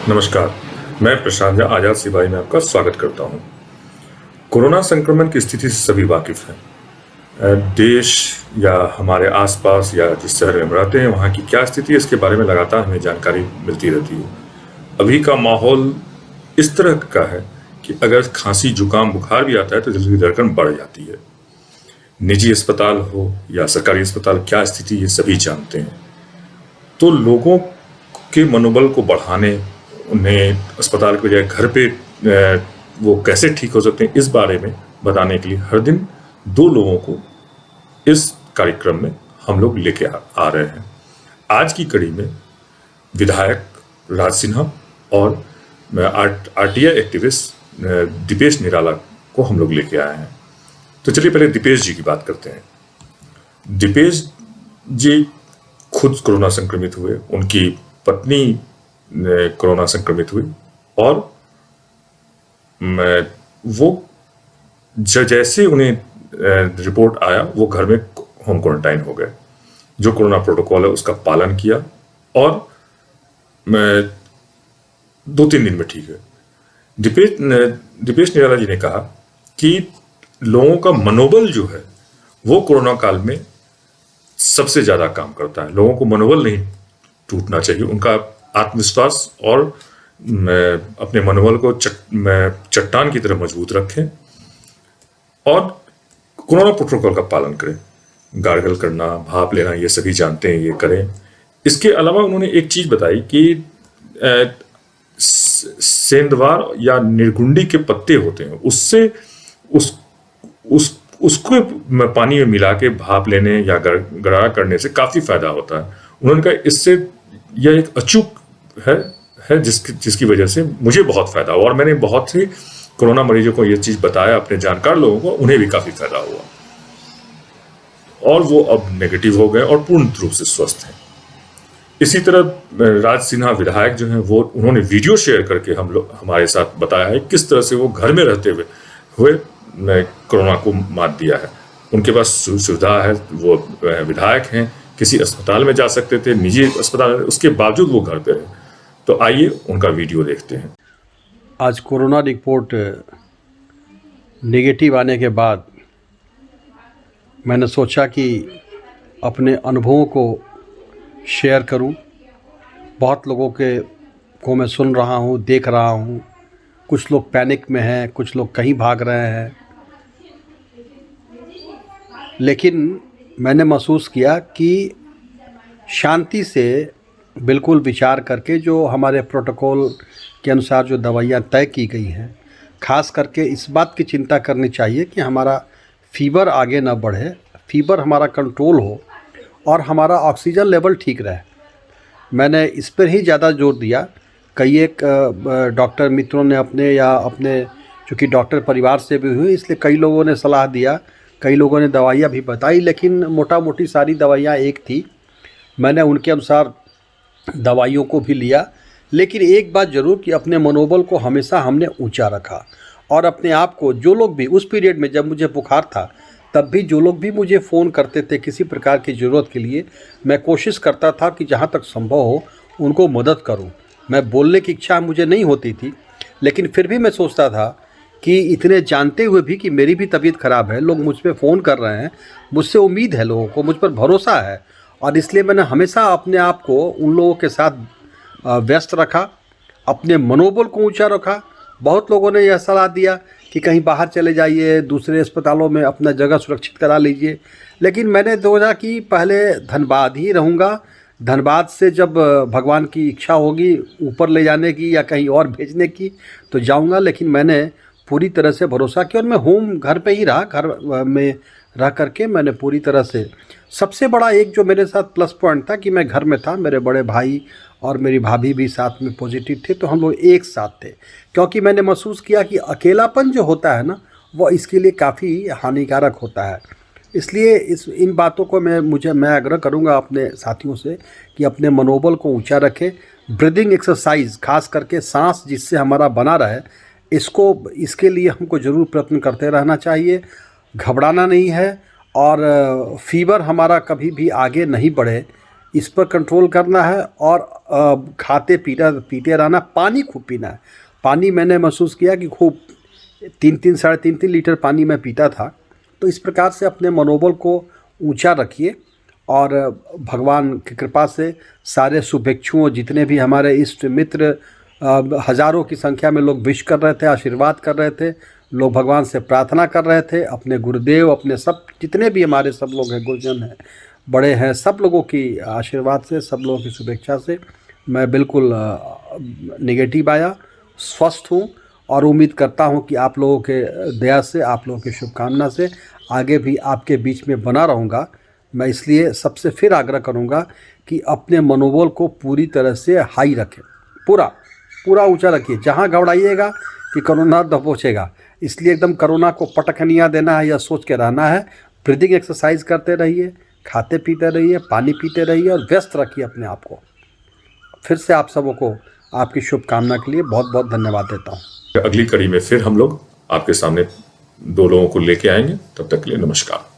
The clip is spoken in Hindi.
नमस्कार, मैं प्रशांत झा आज़ाद सिपाही में आपका स्वागत करता हूं। कोरोना संक्रमण की स्थिति से सभी वाकिफ हैं। देश या हमारे आसपास या जिस शहर में हम रहते हैं वहाँ की क्या स्थिति है, इसके बारे में लगातार हमें जानकारी मिलती रहती है। अभी का माहौल इस तरह का है कि अगर खांसी, जुकाम, बुखार भी आता है तो दिल की धड़कन बढ़ जाती है। निजी अस्पताल हो या सरकारी अस्पताल, क्या स्थिति ये सभी जानते हैं। तो लोगों के मनोबल को बढ़ाने, उन्हें अस्पताल के बजाय घर पे वो कैसे ठीक हो सकते हैं, इस बारे में बताने के लिए हर दिन 2 लोगों को इस कार्यक्रम में हम लोग लेके आ रहे हैं। आज की कड़ी में विधायक राज सिन्हा और आरटीआई एक्टिविस्ट दीपेश निराला को हम लोग लेके आए हैं। तो चलिए पहले दीपेश जी की बात करते हैं। दीपेश जी खुद कोरोना संक्रमित हुए, उनकी पत्नी कोरोना संक्रमित हुई और वो जैसे उन्हें रिपोर्ट आया वो घर में होम क्वारंटाइन हो गए। जो कोरोना प्रोटोकॉल है उसका पालन किया और 2-3 दिन में ठीक है। दीपेश निराला जी ने कहा कि लोगों का मनोबल जो है वो कोरोना काल में सबसे ज्यादा काम करता है। लोगों को मनोबल नहीं टूटना चाहिए, उनका आत्मविश्वास और अपने मनोबल को चट्टान की तरह मजबूत रखें और कोरोना प्रोटोकॉल का पालन करें। गार्गल करना, भाप लेना, ये सभी जानते हैं, ये करें। इसके अलावा उन्होंने एक चीज बताई कि सेंधवार या निर्गुंडी के पत्ते होते हैं, उससे उसको पानी में मिला के भाप लेने या गरारा करने से काफी फायदा होता है। उन्होंने कहा इससे यह एक अचूक है जिसकी वजह से मुझे बहुत फायदा हुआ और मैंने बहुत से कोरोना मरीजों को यह चीज बताया, अपने जानकार लोगों को, उन्हें भी काफी फायदा हुआ और वो अब नेगेटिव हो गए और पूर्ण रूप से स्वस्थ हैं। इसी तरह राज सिन्हा विधायक जो हैं वो उन्होंने वीडियो शेयर करके हमारे साथ बताया है किस तरह से वो घर में रहते हुए कोरोना को मात दिया है। उनके पास सुविधा है, वो विधायक हैं, किसी अस्पताल में जा सकते थे, निजी अस्पताल, उसके बावजूद वो घर पे रहे। तो आइए उनका वीडियो देखते हैं। आज कोरोना रिपोर्ट नेगेटिव आने के बाद मैंने सोचा कि अपने अनुभवों को शेयर करूं। बहुत लोगों को मैं सुन रहा हूं, देख रहा हूं। कुछ लोग पैनिक में हैं, कुछ लोग कहीं भाग रहे हैं, लेकिन मैंने महसूस किया कि शांति से बिल्कुल विचार करके जो हमारे प्रोटोकॉल के अनुसार जो दवाइयाँ तय की गई हैं, ख़ास करके इस बात की चिंता करनी चाहिए कि हमारा फीवर आगे ना बढ़े, फीवर हमारा कंट्रोल हो और हमारा ऑक्सीजन लेवल ठीक रहे। मैंने इस पर ही ज़्यादा जोर दिया। कई एक डॉक्टर मित्रों ने अपने चूँकि डॉक्टर परिवार से भी हुए, इसलिए कई लोगों ने सलाह दिया, कई लोगों ने दवाइयाँ भी बताई, लेकिन मोटा मोटी सारी दवाइयाँ एक थी। मैंने उनके अनुसार दवाइयों को भी लिया, लेकिन एक बात ज़रूर कि अपने मनोबल को हमेशा हमने ऊंचा रखा और अपने आप को, जो लोग भी उस पीरियड में जब मुझे बुखार था तब भी जो लोग भी मुझे फ़ोन करते थे किसी प्रकार की ज़रूरत के लिए, मैं कोशिश करता था कि जहाँ तक संभव हो उनको मदद करूँ। मैं बोलने की इच्छा मुझे नहीं होती थी, लेकिन फिर भी मैं सोचता था कि इतने जानते हुए भी कि मेरी भी तबीयत ख़राब है, लोग मुझ पर फ़ोन कर रहे हैं, मुझसे उम्मीद है, लोगों को मुझ पर भरोसा है और इसलिए मैंने हमेशा अपने आप को उन लोगों के साथ व्यस्त रखा, अपने मनोबल को ऊंचा रखा। बहुत लोगों ने यह सलाह दिया कि कहीं बाहर चले जाइए, दूसरे अस्पतालों में अपना जगह सुरक्षित करा लीजिए, लेकिन मैंने सोचा कि पहले धनबाद ही रहूँगा। धनबाद से जब भगवान की इच्छा होगी ऊपर ले जाने की या कहीं और भेजने की तो जाऊँगा, लेकिन मैंने पूरी तरह से भरोसा किया और मैं घर पे ही रहा। घर में रह करके मैंने पूरी तरह से, सबसे बड़ा एक जो मेरे साथ प्लस पॉइंट था कि मैं घर में था, मेरे बड़े भाई और मेरी भाभी भी साथ में पॉजिटिव थे, तो हम लोग एक साथ थे। क्योंकि मैंने महसूस किया कि अकेलापन जो होता है ना, वो इसके लिए काफ़ी हानिकारक होता है। इसलिए इन बातों को मैं आग्रह करूंगा अपने साथियों से कि अपने मनोबल को ऊंचा रखें। ब्रीदिंग एक्सरसाइज, खास करके सांस जिससे हमारा बना रहे, इसके लिए हमको ज़रूर प्रयत्न करते रहना चाहिए। घबराना नहीं है और फीवर हमारा कभी भी आगे नहीं बढ़े, इस पर कंट्रोल करना है और खाते पीते रहना, पानी खूब पीना है। पानी मैंने महसूस किया कि खूब 3-3 साढ़े 3-3 लीटर पानी मैं पीता था। तो इस प्रकार से अपने मनोबल को ऊंचा रखिए और भगवान की कृपा से सारे शुभेच्छुओं, जितने भी हमारे इष्ट मित्र, हज़ारों की संख्या में लोग विश कर रहे थे, आशीर्वाद कर रहे थे, लोग भगवान से प्रार्थना कर रहे थे, अपने गुरुदेव, अपने सब जितने भी हमारे सब लोग हैं, गुरुजन हैं, बड़े हैं, सब लोगों की आशीर्वाद से, सब लोगों की शुभेच्छा से मैं बिल्कुल नेगेटिव आया, स्वस्थ हूँ और उम्मीद करता हूँ कि आप लोगों के दया से, आप लोगों की शुभकामना से आगे भी आपके बीच में बना रहूँगा। मैं इसलिए सबसे फिर आग्रह करूँगा कि अपने मनोबल को पूरी तरह से हाई रखें, पूरा ऊंचा रखिए। जहाँ घबराइएगा कि कोरोना दबोचेगा, इसलिए एकदम कोरोना को पटखनिया देना है या सोच के रहना है। ब्रीदिंग एक्सरसाइज करते रहिए, खाते पीते रहिए, पानी पीते रहिए और व्यस्त रखिए अपने आप को। फिर से आप सबों को आपकी शुभकामना के लिए बहुत बहुत धन्यवाद देता हूँ। अगली कड़ी में फिर हम लोग आपके सामने 2 लोगों को लेके आएंगे। तब तक के लिए नमस्कार।